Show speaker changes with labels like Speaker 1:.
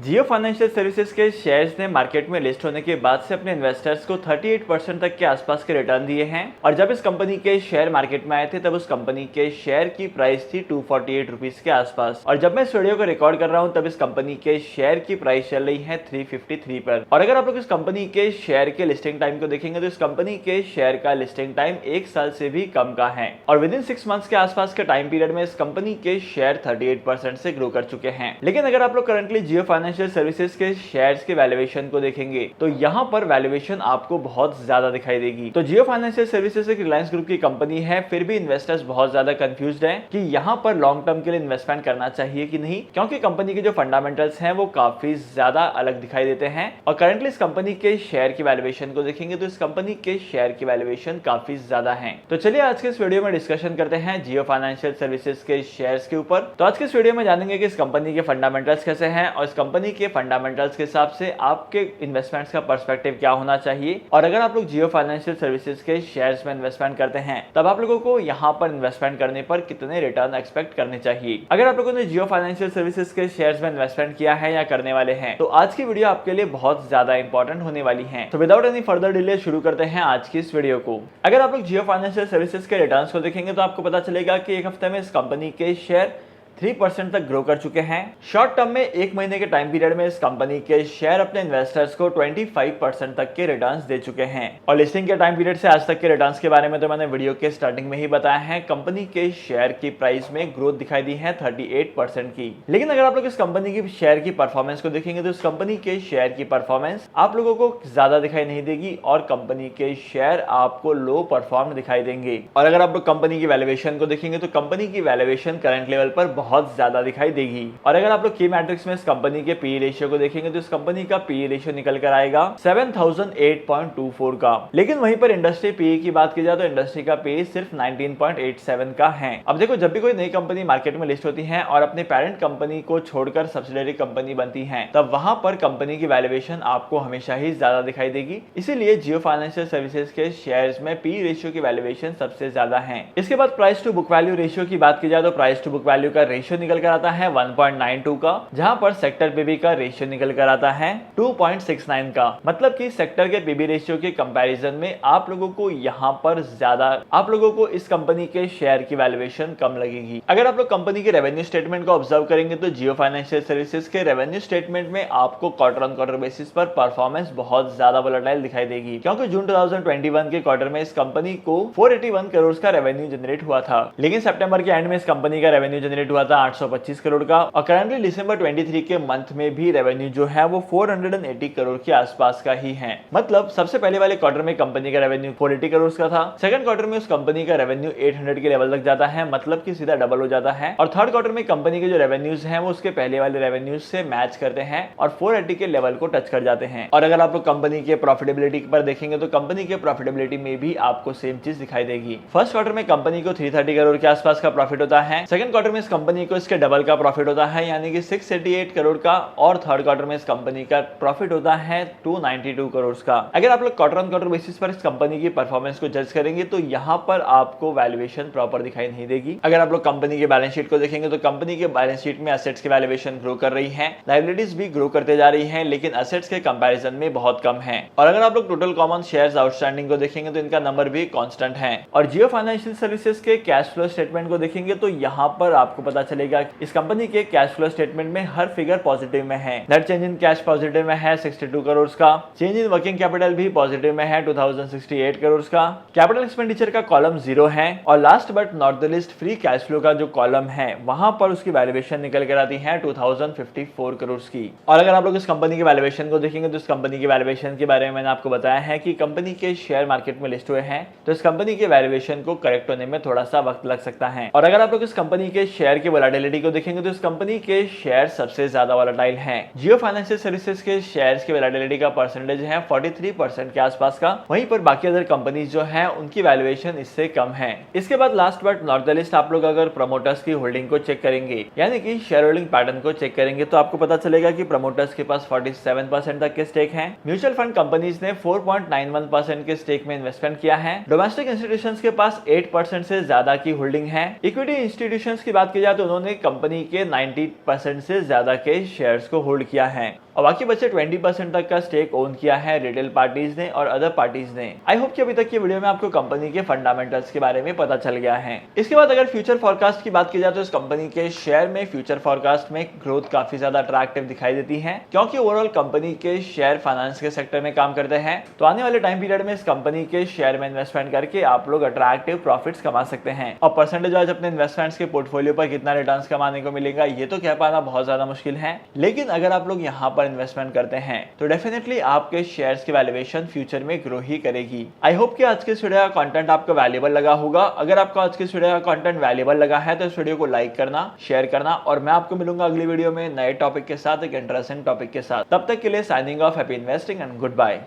Speaker 1: जियो financial services के shares ने market में लिस्ट होने के बाद से अपने इन्वेस्टर्स को 38% तक के आसपास के रिटर्न दिए हैं। और जब इस कंपनी के शेयर मार्केट में आए थे तब उस कंपनी के शेयर की प्राइस थी 248 रुपीज के आसपास। और जब मैं इस वीडियो को रिकॉर्ड कर रहा हूं तब इस कंपनी के शेयर की प्राइस चल रही है 353 पर। और अगर आप लोग इस कंपनी के शेयर के लिस्टिंग टाइम को देखेंगे तो इस कंपनी के शेयर का लिस्टिंग टाइम 1 साल से भी कम का है। और विद इन 6 मंथ्स के आसपास के टाइम पीरियड में इस कंपनी के शेयर 38% से ग्रो कर चुके हैं। लेकिन अगर आप लोग करंटली जियो फाइनेंशियल सर्विसेज के शेयर्स के वैल्यूएशन को देखेंगे तो यहाँ पर वैल्यूएशन आपको बहुत ज्यादा दिखाई देगी। तो जियो फाइनेंशियल सर्विसेज एक रिलायंस ग्रुप की कंपनी है, फिर भी इन्वेस्टर्स बहुत ज्यादा कंफ्यूज्ड हैं कि यहाँ पर लॉन्ग टर्म के लिए इन्वेस्टमेंट करना चाहिए कि नहीं, क्योंकि कंपनी के जो फंडामेंटल्स हैं वो काफी ज्यादा अलग दिखाई देते हैं। और करंटली इस कंपनी के शेयर की वैल्यूएशन को देखेंगे तो इस कंपनी के शेयर की वैल्यूएशन काफी ज्यादा है। तो चलिए आज के इस वीडियो में डिस्कशन करते हैं जियो फाइनेंशियल सर्विसेज के शेयर्स के ऊपर। तो आज के इस वीडियो में जानेंगे कि इस कंपनी के फंडामेंटल्स कैसे हैं और इस कंपनी के फंडामेंटल्स के हिसाब से आपके इन्वेस्टमेंट्स का पर्सपेक्टिव क्या होना चाहिए। और अगर आप लोग जियो फाइनेंशियल सर्विसेज के शेयर्स में इन्वेस्टमेंट करते हैं तब आप लोगों को यहाँ पर इन्वेस्टमेंट करने पर कितने रिटर्न एक्सपेक्ट करने चाहिए। अगर आप लोगों ने जियो फाइनेंशियल सर्विसेज के शेयर्स में इन्वेस्टमेंट किया है या करने वाले हैं तो आज की वीडियो आपके लिए बहुत ज्यादा इंपॉर्टेंट होने वाली है। तो विदाउट एनी फर्दर डिले शुरू करते हैं आज की इस वीडियो को। अगर आप लोग जियो फाइनेंशियल सर्विसेज के रिटर्न्स को देखेंगे तो आपको पता चलेगा कि एक हफ्ते में इस कंपनी के शेयर 3% तक ग्रो कर चुके हैं। शॉर्ट टर्म में 1 महीने के टाइम पीरियड में इस कंपनी के शेयर अपने इन्वेस्टर्स को 25% तक के रिटर्न्स दे चुके हैं। और लिस्टिंग के टाइम पीरियड से आज तक के रिटर्न्स के बारे में तो मैंने वीडियो के स्टार्टिंग में ही बताया है। कंपनी के शेयर की प्राइस में ग्रोथ दिखाई दी है 38% की। लेकिन अगर आप लोग इस कंपनी की शेयर की परफॉर्मेंस को देखेंगे तो इस कंपनी के शेयर की परफॉर्मेंस आप लोगों को ज्यादा दिखाई नहीं देगी और कंपनी के शेयर आपको लो परफॉर्म दिखाई देंगे। और अगर आप लोग कंपनी की वैल्यूएशन को देखेंगे तो कंपनी की वैल्यूएशन करंट लेवल पर बहुत ज्यादा दिखाई देगी। और अगर आप लोग की मैट्रिक्स में इस कंपनी के पीई रेशियो को देखेंगे तो इस कंपनी का पीई रेशियो निकल कर आएगा 7008.24 का। लेकिन वहीं पर इंडस्ट्री पीई की बात की जाए तो इंडस्ट्री का पीई सिर्फ 19.87 का है। अब देखो, जब भी कोई नई कंपनी मार्केट में लिस्ट होती है और अपने पेरेंट कंपनी को छोड़कर सब्सिडियरी कंपनी बनती है तब वहां पर कंपनी की वैल्यूएशन आपको हमेशा ही ज्यादा दिखाई देगी। इसीलिए जियो फाइनेंशियल सर्विसेज के शेयर्स में पीई रेशियो की वैल्यूएशन सबसे ज्यादा है। इसके बाद price to book value ratio की बात की जाए तो प्राइस टू बुक वैल्यू का रेशियो निकल कर आता है 1.92 का, जहां पर सेक्टर पीबी का रेशियो निकल कर आता है 2.69 का। मतलब कि सेक्टर के पीबी रेशियो के कंपैरिजन में आप लोगों को यहां पर ज्यादा आप लोगों को इस कंपनी के शेयर की वैल्यूएशन कम लगेगी। अगर आप लोग कंपनी के रेवेन्यू स्टेटमेंट को ऑब्जर्व करेंगे तो जियो फाइनेंशियल सर्विसेज के रेवेन्यू स्टेटमेंट में आपको क्वार्टर ऑन क्वार्टर बेसिस पर परफॉर्मेंस बहुत ज्यादा वोलेटाइल दिखाई देगी, क्योंकि जून 2021 के क्वार्टर में इस कंपनी को 481 करोड़ का रेवेन्यू जनरेट हुआ था। लेकिन सितंबर के एंड में इस कंपनी का रेवेन्यू जनरेट हुआ था 825 करोड़ का और करंटली दिसंबर 23 के मंथ में भी रेवेन्यू जो है वो 480 करोड़ के आसपास का ही है। मतलब सबसे पहले वाले क्वार्टर में कंपनी का रेवेन्यू 480 करोड़ का था, सेकंड क्वार्टर में उस कंपनी का रेवेन्यू 800 के लेवल तक जाता है, मतलब कि सीधा डबल हो जाता है। और थर्ड क्वार्टर में कंपनी के जो रेवेन्यूज हैं वो उसके पहले वाले रेवेन्यूज से मैच करते हैं और 480 के लेवल को टच कर जाते हैं। और अगर आप लोग कंपनी के प्रॉफिटेबिलिटी पर देखेंगे तो कंपनी के प्रॉफिटेबिलिटी में भी आपको सेम चीज दिखाई देगी। फर्स्ट क्वार्टर में कंपनी को 330 करोड़ के आसपास का प्रॉफिट होता है, सेकंड क्वार्टर में इस कंपनी को इसके डबल का प्रॉफिट होता है यानी कि 688 करोड़ का, और थर्ड क्वार्टर में इस कंपनी का प्रॉफिट होता है 292 करोड़ का। अगर आप लोग क्वार्टर ऑन क्वार्टर बेसिस पर इस कंपनी की परफॉर्मेंस को जज करेंगे तो यहाँ पर आपको वैल्यूएशन प्रॉपर दिखाई नहीं देगी। अगर आप लोग कंपनी के बैलेंस शीट को देखेंगे तो कंपनी के बैलेंस शीट में एसेट्स की वैल्यूएशन ग्रो कर रही है, लायबिलिटीज भी ग्रो करते जा रही है, लेकिन एसेट्स के कंपैरिजन में बहुत कम है। और अगर आप लोग टोटल कॉमन शेयर्स आउटस्टैंडिंग को देखेंगे तो इनका नंबर भी कांस्टेंट है। और जियो फाइनेंशियल सर्विसेज के कैश फ्लो स्टेटमेंट को देखेंगे तो यहाँ पर आपको पता चलेगा इस कंपनी के कैश फ्लो स्टेटमेंट में हर फिगर पॉजिटिव में है। Net change in cash positive में है 62 करोड़ का, चेंज इन वर्किंग कैपिटल भी पॉजिटिव में है 2068 करोड़ का, कैपिटल एक्सपेंडिचर का कॉलम 0 है और last but not the list free cash flow का जो कॉलम है वहां पर उसकी वैल्यूएशन निकल कर आती है 2054 करोड़ की। और अगर आप लोग इस कंपनी की वैल्यूएशन को देखेंगे तो इस कंपनी की वैल्यूएशन के बारे में मैंने आपको बताया है कि कंपनी के शेयर मार्केट में लिस्ट हुए हैं तो इस कंपनी के वैल्यूएशन को करेक्ट होने में थोड़ा सा वक्त लग सकता है। और अगर आप लोग इस कंपनी के शेयर की वोलेटिलिटी को देखेंगे तो इस कंपनी के शेयर सबसे ज्यादा वोलेटाइल हैं। जियो फाइनेंशियल सर्विसेज के शेयर्स की वैल्यूएबिलिटी का परसेंटेज है 43% के आसपास का, वहीं पर बाकी अदर कंपनीज जो हैं उनकी वैल्यूएशन इससे कम है। इसके बाद last but not the list आप लोग अगर प्रमोटर्स की होल्डिंग को चेक करेंगे यानी कि शेयर होल्डिंग पैटर्न को चेक करेंगे तो आपको पता चलेगा कि प्रमोटर्स के पास 47% तक के स्टेक हैं। म्यूचुअल फंड कंपनीज ने 4.91% के स्टेक में इन्वेस्टमेंट किया है। डोमेस्टिक इंस्टीट्यूशंस के पास 8% से ज्यादा की होल्डिंग है। इक्विटी इंस्टीट्यूशंस की बात की जाए तो उन्होंने कंपनी के 90% से ज्यादा के शेयर्स को होल्ड किया है और बाकी बचे 20% तक का स्टेक ओन किया है रिटेल पार्टीज ने और अदर पार्टीज ने। आई होप कि अभी तक की वीडियो में आपको कंपनी के फंडामेंटल्स के बारे में पता चल गया है। इसके बाद अगर फ्यूचर फोरकास्ट की बात की जाए तो इस कंपनी के शेयर में फ्यूचर फोरकास्ट में ग्रोथ काफी ज्यादा अट्रैक्टिव दिखाई देती है, क्योंकि ओवरऑल कंपनी के शेयर फाइनेंस के सेक्टर में काम करते हैं। तो आने वाले टाइम पीरियड में इस कंपनी के शेयर में इन्वेस्टमेंट करके आप लोग अट्रैक्टिव प्रॉफिट्स कमा सकते हैं। और परसेंटेज वाइज अपने इन्वेस्टमेंट्स के पोर्टफोलियो पर कितना रिटर्न्स कमाने को मिलेगा ये तो कह पाना बहुत ज्यादा मुश्किल है, लेकिन अगर आप लोग यहाँ पर इन्वेस्टमेंट करते हैं तो डेफिनेटली आपके शेयर्स की वैल्यूएशन फ्यूचर में ग्रो ही करेगी। आई होप कि आज के इस वीडियो का कंटेंट आपको वैल्यूएबल लगा होगा। अगर आपको आज के इस वीडियो का कंटेंट वैल्यूएबल लगा है तो इस वीडियो को लाइक करना, शेयर करना और मैं आपको मिलूंगा अगली वीडियो में नए टॉपिक के साथ, एक इंटरेस्टिंग टॉपिक के साथ। तब तक के लिए signing off, happy investing and good bye.